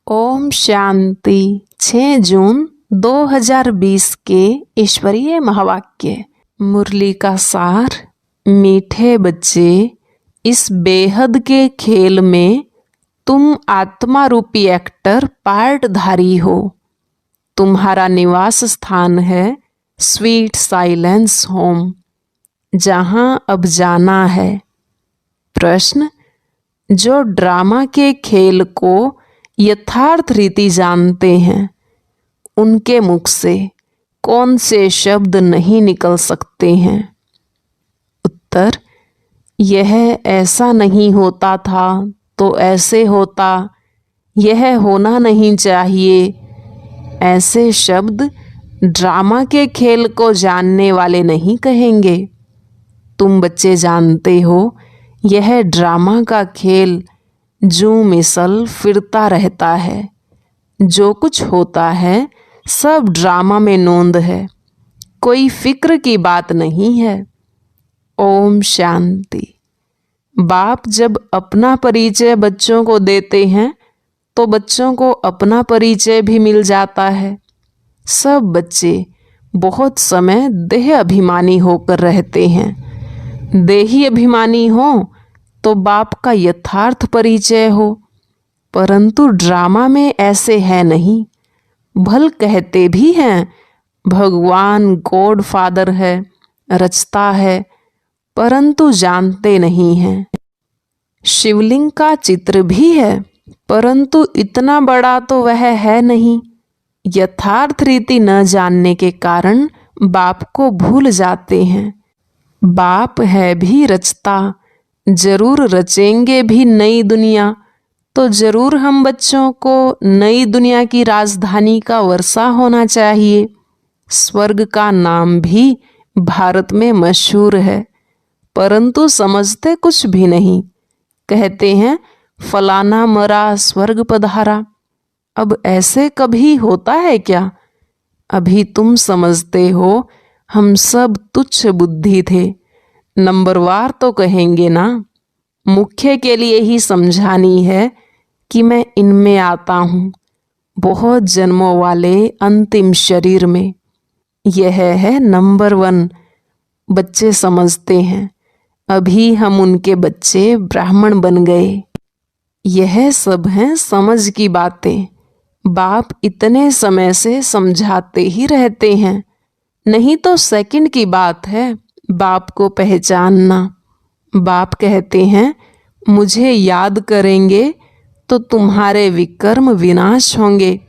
ओम शांति। 6 जून 2020 के ईश्वरीय महावाक्य। मुरली का सार। मीठे बच्चे, इस बेहद के खेल में तुम आत्मा रूपी एक्टर पार्टधारी हो। तुम्हारा निवास स्थान है स्वीट साइलेंस होम, जहाँ अब जाना है। प्रश्न: जो ड्रामा के खेल को यथार्थ रीति जानते हैं, उनके मुख से कौन से शब्द नहीं निकल सकते हैं? उत्तर: यह ऐसा नहीं होता था तो ऐसे होता, यह होना नहीं चाहिए। ऐसे शब्द ड्रामा के खेल को जानने वाले नहीं कहेंगे। तुम बच्चे जानते हो, यह ड्रामा का खेल जू मिसल फिरता रहता है। जो कुछ होता है सब ड्रामा में नोंद है, कोई फिक्र की बात नहीं है। ओम शांति। बाप जब अपना परिचय बच्चों को देते हैं तो बच्चों को अपना परिचय भी मिल जाता है। सब बच्चे बहुत समय देह अभिमानी होकर रहते हैं। देही अभिमानी हो तो बाप का यथार्थ परिचय हो, परंतु ड्रामा में ऐसे है नहीं। भल कहते भी हैं भगवान गॉड फादर है, रचता है, परंतु जानते नहीं हैं। शिवलिंग का चित्र भी है, परंतु इतना बड़ा तो वह है नहीं। यथार्थ रीति न जानने के कारण बाप को भूल जाते हैं। बाप है भी रचता, जरूर रचेंगे भी नई दुनिया, तो जरूर हम बच्चों को नई दुनिया की राजधानी का वर्षा होना चाहिए। स्वर्ग का नाम भी भारत में मशहूर है, परंतु समझते कुछ भी नहीं। कहते हैं फलाना मरा स्वर्ग पधारा। अब ऐसे कभी होता है क्या? अभी तुम समझते हो हम सब तुच्छ बुद्धि थे। नंबरवार तो कहेंगे ना। मुख्य के लिए ही समझानी है कि मैं इनमें आता हूँ, बहुत जन्मों वाले अंतिम शरीर में। यह है नंबर 1। बच्चे समझते हैं, अभी हम उनके बच्चे ब्राह्मण बन गए। यह सब हैं समझ की बातें। बाप इतने समय से समझाते ही रहते हैं, नहीं तो सेकंड की बात है बाप को पहचानना। बाप कहते हैं मुझे याद करेंगे तो तुम्हारे विकर्म विनाश होंगे।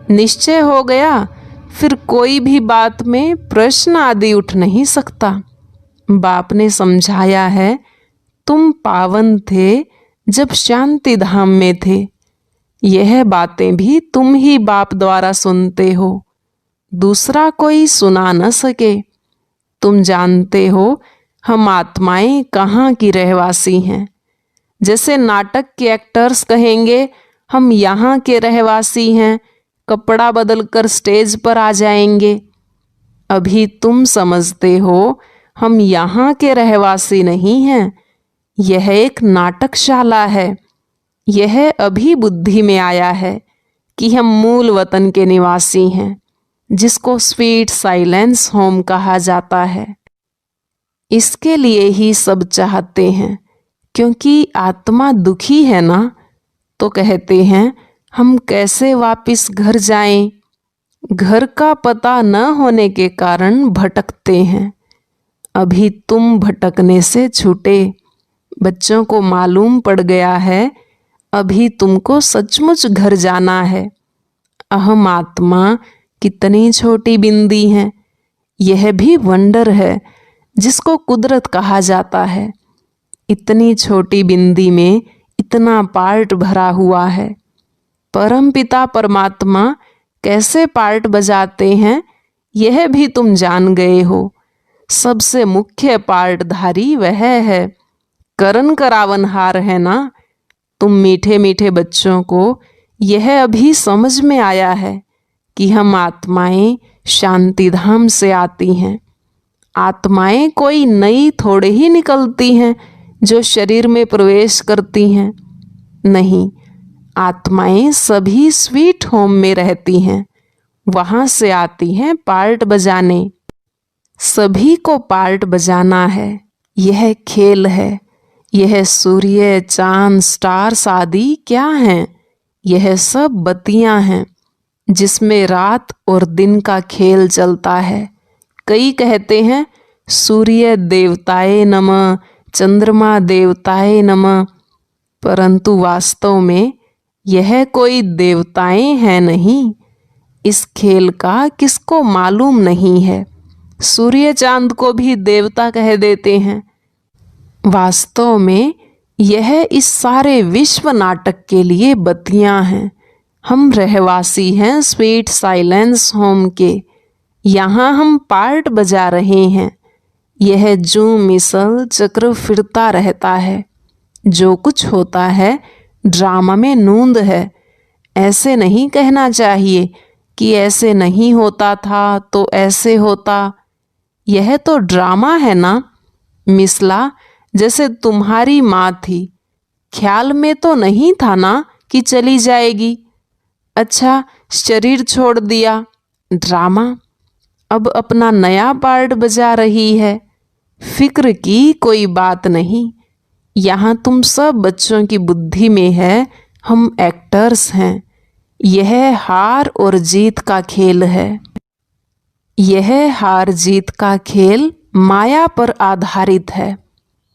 निश्चय हो गया, फिर कोई भी बात में प्रश्न आदि उठ नहीं सकता। बाप ने समझाया है तुम पावन थे जब शांति धाम में थे। यह बातें भी तुम ही बाप द्वारा सुनते हो, दूसरा कोई सुना न सके। तुम जानते हो हम आत्माएं कहाँ की रहवासी हैं। जैसे नाटक के एक्टर्स कहेंगे हम यहाँ के रहवासी हैं, कपड़ा बदलकर स्टेज पर आ जाएंगे। अभी तुम समझते हो हम यहाँ के रहवासी नहीं हैं, यह एक नाटकशाला है। यह अभी बुद्धि में आया है कि हम मूल वतन के निवासी हैं, जिसको स्वीट साइलेंस होम कहा जाता है। इसके लिए ही सब चाहते हैं, क्योंकि आत्मा दुखी है ना, तो कहते हैं हम कैसे वापस घर जाएं। घर का पता न होने के कारण भटकते हैं। अभी तुम भटकने से छूटे। बच्चों को मालूम पड़ गया है अभी तुमको सचमुच घर जाना है। अहम आत्मा कितनी छोटी बिंदी है। यह भी वंडर है जिसको कुदरत कहा जाता है। इतनी छोटी बिंदी में इतना पार्ट भरा हुआ है। परम पिता परमात्मा कैसे पार्ट बजाते हैं यह भी तुम जान गए हो। सबसे मुख्य पार्टधारी वह है, करण करावनहार है ना। तुम मीठे मीठे बच्चों को यह अभी समझ में आया है कि हम आत्माएं शांति धाम से आती हैं। आत्माएं कोई नई थोड़े ही निकलती हैं जो शरीर में प्रवेश करती हैं। नहीं, आत्माएं सभी स्वीट होम में रहती हैं, वहां से आती हैं पार्ट बजाने। सभी को पार्ट बजाना है, यह खेल है। यह सूर्य, चांद, स्टार्स आदि क्या हैं? यह सब बत्तियां हैं जिसमें रात और दिन का खेल चलता है। कई कहते हैं सूर्य देवताए नमः, चंद्रमा देवताए नमः, परंतु वास्तव में यह कोई देवताएं हैं नहीं। इस खेल का किसको मालूम नहीं है। सूर्य चांद को भी देवता कह देते हैं। वास्तव में यह इस सारे विश्व नाटक के लिए बत्तियां हैं। हम रहवासी हैं स्वीट साइलेंस होम के। यहाँ हम पार्ट बजा रहे हैं। यह जू मिसल चक्र फिरता रहता है। जो कुछ होता है ड्रामा में नूंद है। ऐसे नहीं कहना चाहिए कि ऐसे नहीं होता था तो ऐसे होता। यह तो ड्रामा है ना। मिसला, जैसे तुम्हारी माँ थी, ख्याल में तो नहीं था ना कि चली जाएगी। अच्छा, शरीर छोड़ दिया, ड्रामा। अब अपना नया पार्ट बजा रही है। फिक्र की कोई बात नहीं। यहाँ तुम सब बच्चों की बुद्धि में है, हम एक्टर्स हैं। यह हार और जीत का खेल है। यह हार जीत का खेल माया पर आधारित है।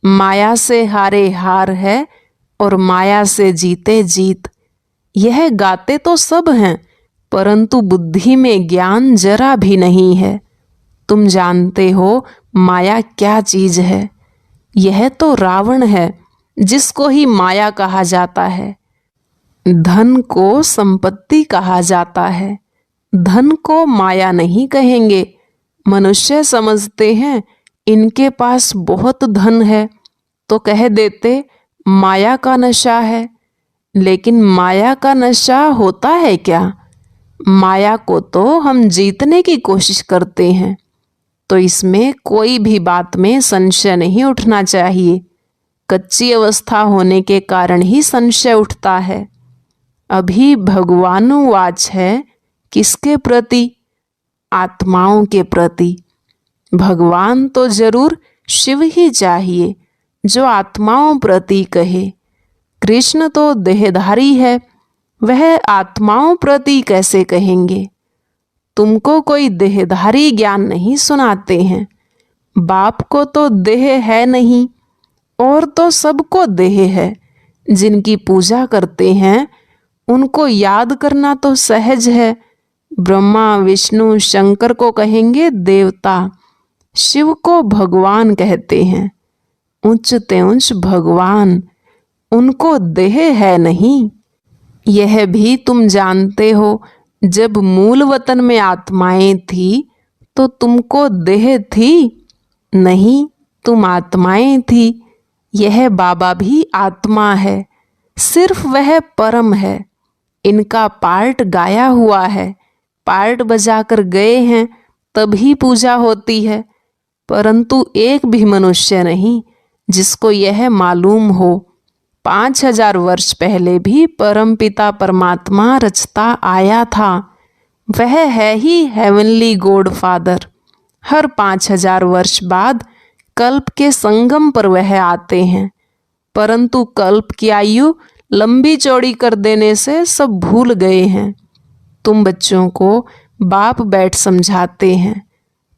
माया से हारे हार है और माया से जीते जीत। यह गाते तो सब हैं, परंतु बुद्धि में ज्ञान जरा भी नहीं है। तुम जानते हो माया क्या चीज है। यह तो रावण है, जिसको ही माया कहा जाता है। धन को संपत्ति कहा जाता है, धन को माया नहीं कहेंगे। मनुष्य समझते हैं इनके पास बहुत धन है तो कह देते माया का नशा है। लेकिन माया का नशा होता है क्या? माया को तो हम जीतने की कोशिश करते हैं, तो इसमें कोई भी बात में संशय नहीं उठना चाहिए। कच्ची अवस्था होने के कारण ही संशय उठता है। अभी भगवानुवाच है, किसके प्रति? आत्माओं के प्रति। भगवान तो जरूर शिव ही चाहिए जो आत्माओं प्रति कहे। कृष्ण तो देहधारी है, वह आत्माओं प्रति कैसे कहेंगे? तुमको कोई देहधारी ज्ञान नहीं सुनाते हैं। बाप को तो देह है नहीं, और तो सबको देह है। जिनकी पूजा करते हैं उनको याद करना तो सहज है। ब्रह्मा, विष्णु, शंकर को कहेंगे देवता, शिव को भगवान कहते हैं। उच्च ते उच्च भगवान, उनको देह है नहीं। यह भी तुम जानते हो, जब मूल वतन में आत्माएं थी तो तुमको देह थी नहीं, तुम आत्माएं थी। यह बाबा भी आत्मा है, सिर्फ वह परम है। इनका पार्ट गाया हुआ है, पार्ट बजाकर गए हैं, तभी पूजा होती है। परंतु एक भी मनुष्य नहीं जिसको यह मालूम हो 5000 वर्ष पहले भी परमपिता परमात्मा रचता आया था। वह है ही हेवनली गॉड फादर। हर 5000 वर्ष बाद कल्प के संगम पर वह आते हैं, परंतु कल्प की आयु लंबी चौड़ी कर देने से सब भूल गए हैं। तुम बच्चों को बाप बैठ समझाते हैं।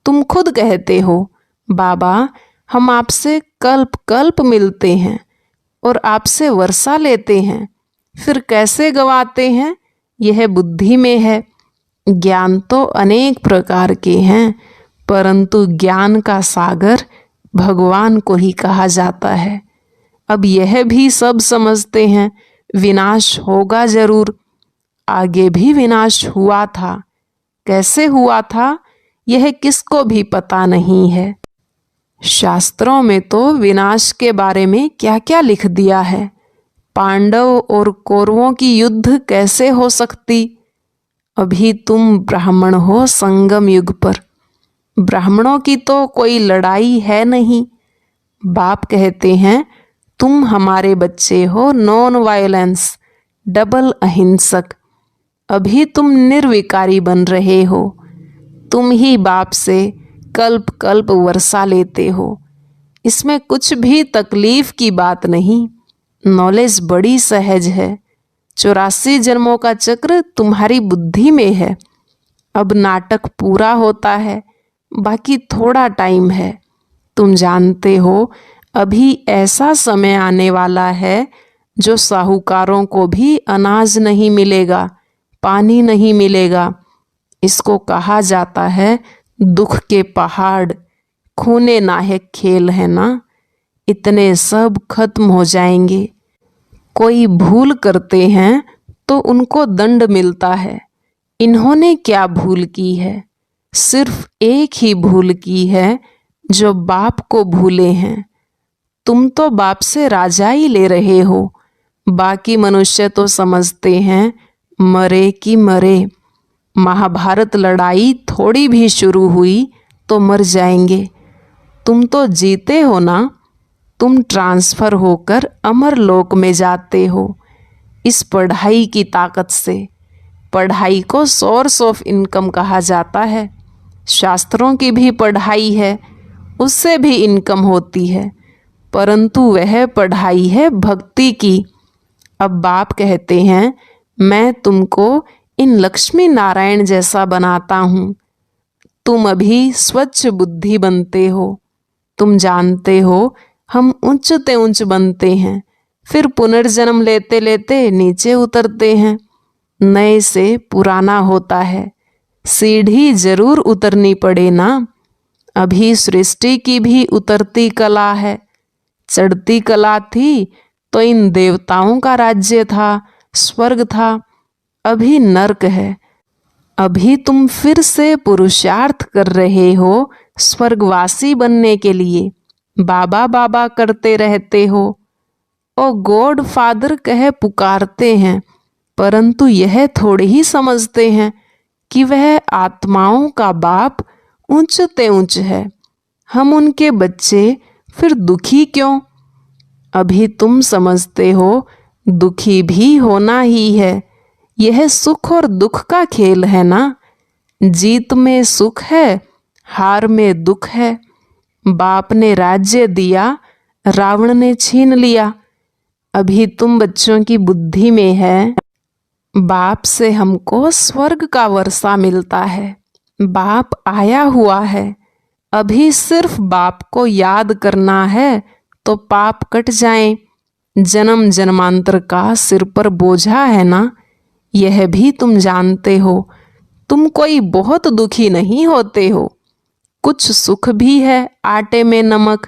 तुम खुद कहते हो बाबा, हम आपसे कल्प कल्प मिलते हैं और आपसे वर्षा लेते हैं, फिर कैसे गवाते हैं? यह बुद्धि में है। ज्ञान तो अनेक प्रकार के हैं, परंतु ज्ञान का सागर भगवान को ही कहा जाता है। अब यह भी सब समझते हैं विनाश होगा जरूर। आगे भी विनाश हुआ था, कैसे हुआ था यह किसको भी पता नहीं है। शास्त्रों में तो विनाश के बारे में क्या क्या लिख दिया है। पांडव और कौरवों की युद्ध कैसे हो सकती? अभी तुम ब्राह्मण हो संगम युग पर। ब्राह्मणों की तो कोई लड़ाई है नहीं। बाप कहते हैं तुम हमारे बच्चे हो नॉन वायलेंस, डबल अहिंसक। अभी तुम निर्विकारी बन रहे हो। तुम ही बाप से कल्प कल्प वर्षा लेते हो। इसमें कुछ भी तकलीफ की बात नहीं। नॉलेज बड़ी सहज है। 84 जन्मों का चक्र तुम्हारी बुद्धि में है। अब नाटक पूरा होता है, बाकी थोड़ा टाइम है। तुम जानते हो अभी ऐसा समय आने वाला है जो साहूकारों को भी अनाज नहीं मिलेगा, पानी नहीं मिलेगा। इसको कहा जाता है दुख के पहाड़। खूने नाहक खेल है ना। इतने सब खत्म हो जाएंगे। कोई भूल करते हैं तो उनको दंड मिलता है। इन्होंने क्या भूल की है? सिर्फ एक ही भूल की है, जो बाप को भूले हैं। तुम तो बाप से राजा ही ले रहे हो। बाकी मनुष्य तो समझते हैं मरे कि मरे। महाभारत लड़ाई थोड़ी भी शुरू हुई तो मर जाएंगे। तुम तो जीते हो ना। तुम ट्रांसफर होकर अमर लोक में जाते हो इस पढ़ाई की ताकत से। पढ़ाई को सोर्स ऑफ इनकम कहा जाता है। शास्त्रों की भी पढ़ाई है, उससे भी इनकम होती है, परंतु वह पढ़ाई है भक्ति की। अब बाप कहते हैं मैं तुमको इन लक्ष्मी नारायण जैसा बनाता हूँ। तुम अभी स्वच्छ बुद्धि बनते हो। तुम जानते हो हम उच्च ते उच्च बनते हैं, फिर पुनर्जन्म लेते लेते नीचे उतरते हैं। नए से पुराना होता है। सीढ़ी जरूर उतरनी पड़े ना। अभी सृष्टि की भी उतरती कला है। चढ़ती कला थी तो इन देवताओं का राज्य था, स्वर्ग था। अभी नर्क है। अभी तुम फिर से पुरुषार्थ कर रहे हो स्वर्गवासी बनने के लिए। बाबा बाबा करते रहते हो। ओ गॉड फादर कह पुकारते हैं, परंतु यह थोड़े ही समझते हैं कि वह आत्माओं का बाप ऊंच ते ऊंच है। हम उनके बच्चे, फिर दुखी क्यों? अभी तुम समझते हो दुखी भी होना ही है। यह सुख और दुख का खेल है ना। जीत में सुख है, हार में दुख है। बाप ने राज्य दिया, रावण ने छीन लिया। अभी तुम बच्चों की बुद्धि में है बाप से हमको स्वर्ग का वर्षा मिलता है। बाप आया हुआ है। अभी सिर्फ बाप को याद करना है तो पाप कट जाएं। जन्म जन्मांतर का सिर पर बोझा है ना, यह भी तुम जानते हो। तुम कोई बहुत दुखी नहीं होते हो। कुछ सुख भी है आटे में नमक,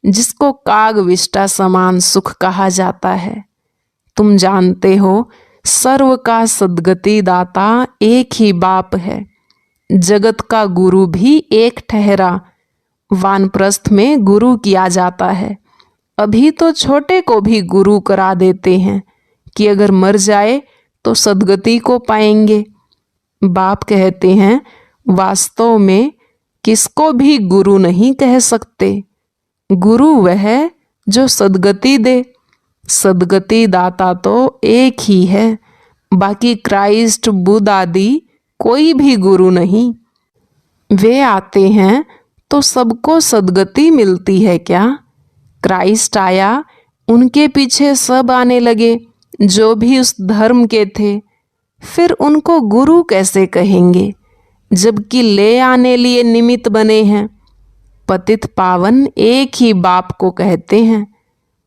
जिसको काग विष्टा समान सुख कहा जाता है। तुम जानते हो सर्व का सद्गति दाता एक ही बाप है। जगत का गुरु भी एक ठहरा। वानप्रस्थ में गुरु किया जाता है। अभी तो छोटे को भी गुरु करा देते हैं कि अगर मर जाए तो सद्गति को पाएंगे। बाप कहते हैं वास्तव में किसको भी गुरु नहीं कह सकते। गुरु वह जो सद्गति दे। सद्गति दाता तो एक ही है। बाकी क्राइस्ट, बुद्ध आदि कोई भी गुरु नहीं। वे आते हैं तो सबको सद्गति मिलती है क्या? क्राइस्ट आया, उनके पीछे सब आने लगे जो भी उस धर्म के थे। फिर उनको गुरु कैसे कहेंगे जबकि ले आने लिए निमित्त बने हैं। पतित पावन एक ही बाप को कहते हैं।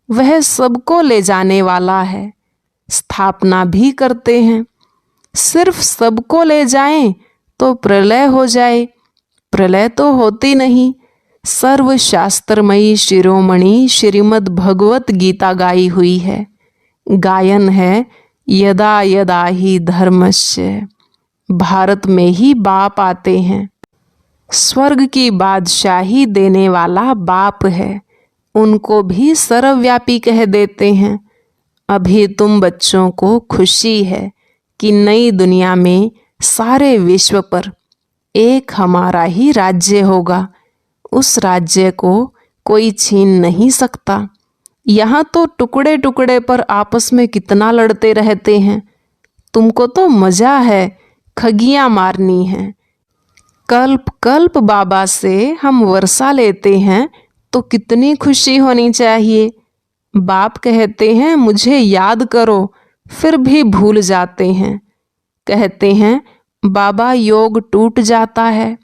वह सबको ले जाने वाला है। स्थापना भी करते हैं। सिर्फ सबको ले जाएं तो प्रलय हो जाए। प्रलय तो होती नहीं। सर्वशास्त्रमयी शिरोमणि श्रीमद् भगवत गीता गाई हुई है। गायन है यदा यदा ही धर्मस्य। भारत में ही बाप आते हैं। स्वर्ग की बादशाही देने वाला बाप है। उनको भी सर्वव्यापी कह देते हैं। अभी तुम बच्चों को खुशी है कि नई दुनिया में सारे विश्व पर एक हमारा ही राज्य होगा। उस राज्य को कोई छीन नहीं सकता। यहाँ तो टुकड़े टुकड़े पर आपस में कितना लड़ते रहते हैं। तुमको तो मजा है, खगियां मारनी है। कल्प कल्प बाबा से हम वर्षा लेते हैं तो कितनी खुशी होनी चाहिए। बाप कहते हैं मुझे याद करो, फिर भी भूल जाते हैं। कहते हैं बाबा योग टूट जाता है।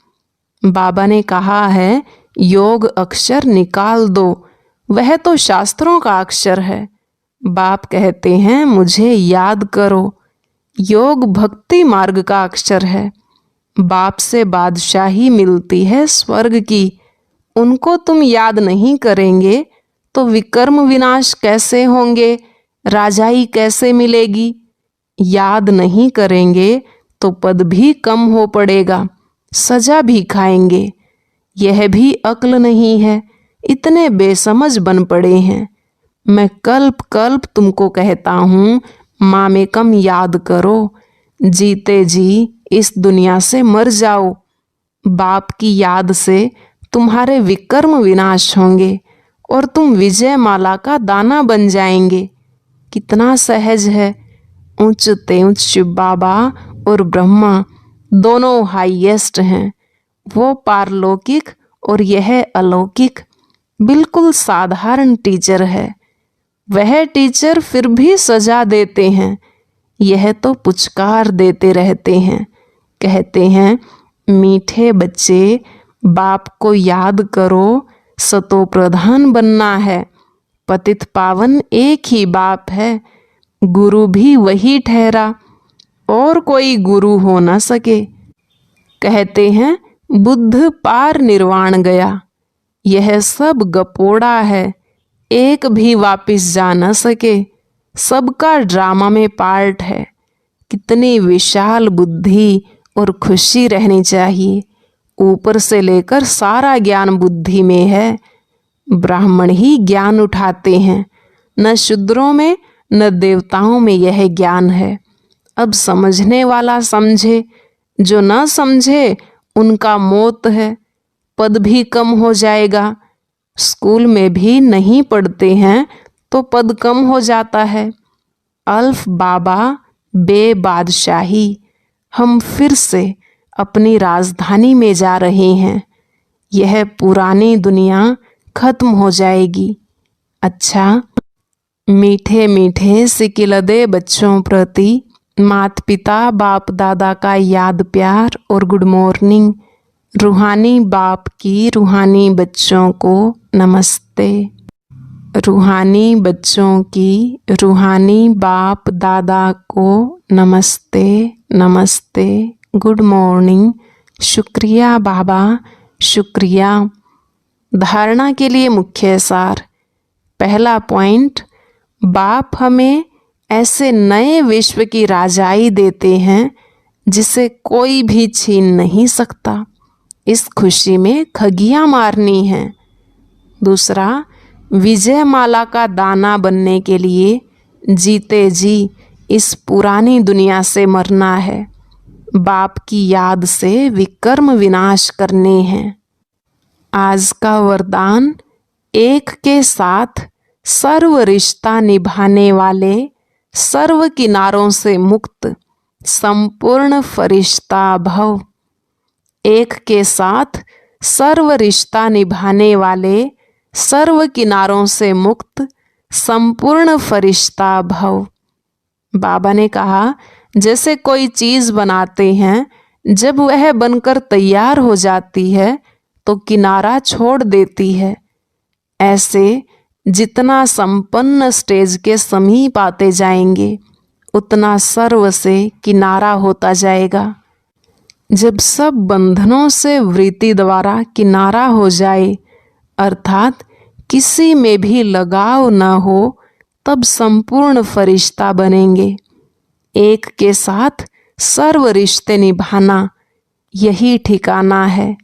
बाबा ने कहा है योग अक्षर निकाल दो, वह तो शास्त्रों का अक्षर है। बाप कहते हैं मुझे याद करो, योग भक्ति मार्ग का अक्षर है। बाप से बादशाही मिलती है स्वर्ग की, उनको तुम याद नहीं करेंगे तो विकर्म विनाश कैसे होंगे, राजाई कैसे मिलेगी। याद नहीं करेंगे तो पद भी कम हो पड़ेगा, सजा भी खाएंगे। यह भी अक्ल नहीं है, इतने बेसमझ बन पड़े हैं। मैं कल्प कल्प तुमको कहता हूँ मामेकम याद करो, जीते जी इस दुनिया से मर जाओ। बाप की याद से तुम्हारे विकर्म विनाश होंगे और तुम विजय माला का दाना बन जाएंगे। कितना सहज है। ऊंच तेऊंच शिव बाबा और ब्रह्मा दोनों हाईएस्ट हैं। वो पारलौकिक और यह अलौकिक। बिल्कुल साधारण टीचर है। वह टीचर फिर भी सजा देते हैं, यह तो पुचकार देते रहते हैं। कहते हैं मीठे बच्चे, बाप को याद करो, सतो प्रधान बनना है। पतित पावन एक ही बाप है, गुरु भी वही ठहरा, और कोई गुरु हो न सके। कहते हैं बुद्ध पार निर्वाण गया, यह सब गपोड़ा है, एक भी वापिस जा न सके। सबका ड्रामा में पार्ट है। कितनी विशाल बुद्धि और खुशी रहनी चाहिए। ऊपर से लेकर सारा ज्ञान बुद्धि में है। ब्राह्मण ही ज्ञान उठाते हैं, न शूद्रों में न देवताओं में यह ज्ञान है। अब समझने वाला समझे, जो न समझे उनका मौत है। पद भी कम हो जाएगा। स्कूल में भी नहीं पढ़ते हैं तो पद कम हो जाता है। अल्फ बाबा बे बादशाही। हम फिर से अपनी राजधानी में जा रहे हैं। यह पुरानी दुनिया खत्म हो जाएगी। अच्छा, मीठे मीठे सिकिलदे बच्चों प्रति माता पिता बाप दादा का याद प्यार और गुड मॉर्निंग। रूहानी बाप की रूहानी बच्चों को नमस्ते। रूहानी बच्चों की रूहानी बाप दादा को नमस्ते नमस्ते, गुड मॉर्निंग। शुक्रिया बाबा, शुक्रिया। धारणा के लिए मुख्य सार। पहला पॉइंट, बाप हमें ऐसे नए विश्व की राजाई देते हैं जिसे कोई भी छीन नहीं सकता। इस खुशी में खगियां मारनी है। दूसरा, विजय माला का दाना बनने के लिए जीते जी इस पुरानी दुनिया से मरना है। बाप की याद से विकर्म विनाश करने हैं। आज का वरदान, एक के साथ सर्व रिश्ता निभाने वाले, सर्व किनारों से मुक्त संपूर्ण फरिश्ता भव। एक के साथ सर्व रिश्ता निभाने वाले, सर्व किनारों से मुक्त संपूर्ण फरिश्ता भव। बाबा ने कहा जैसे कोई चीज़ बनाते हैं, जब वह बनकर तैयार हो जाती है तो किनारा छोड़ देती है। ऐसे जितना संपन्न स्टेज के समीप आते जाएंगे, उतना सर्व से किनारा होता जाएगा। जब सब बंधनों से वृत्ति द्वारा किनारा हो जाए, अर्थात किसी में भी लगाव न हो, तब संपूर्ण फरिश्ता बनेंगे। एक के साथ सर्व रिश्ते निभाना, यही ठिकाना है।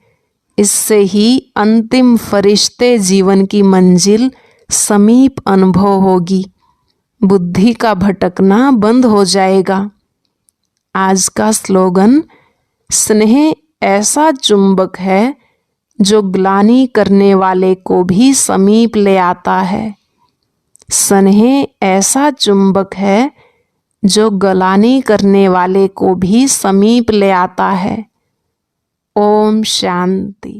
इससे ही अंतिम फरिश्ते जीवन की मंजिल समीप अनुभव होगी। बुद्धि का भटकना बंद हो जाएगा। आज का स्लोगन, स्नेह ऐसा चुंबक है जो ग्लानि करने वाले को भी समीप ले आता है। स्नेह ऐसा चुंबक है जो गलानी करने वाले को भी समीप ले आता है। ओम शांति।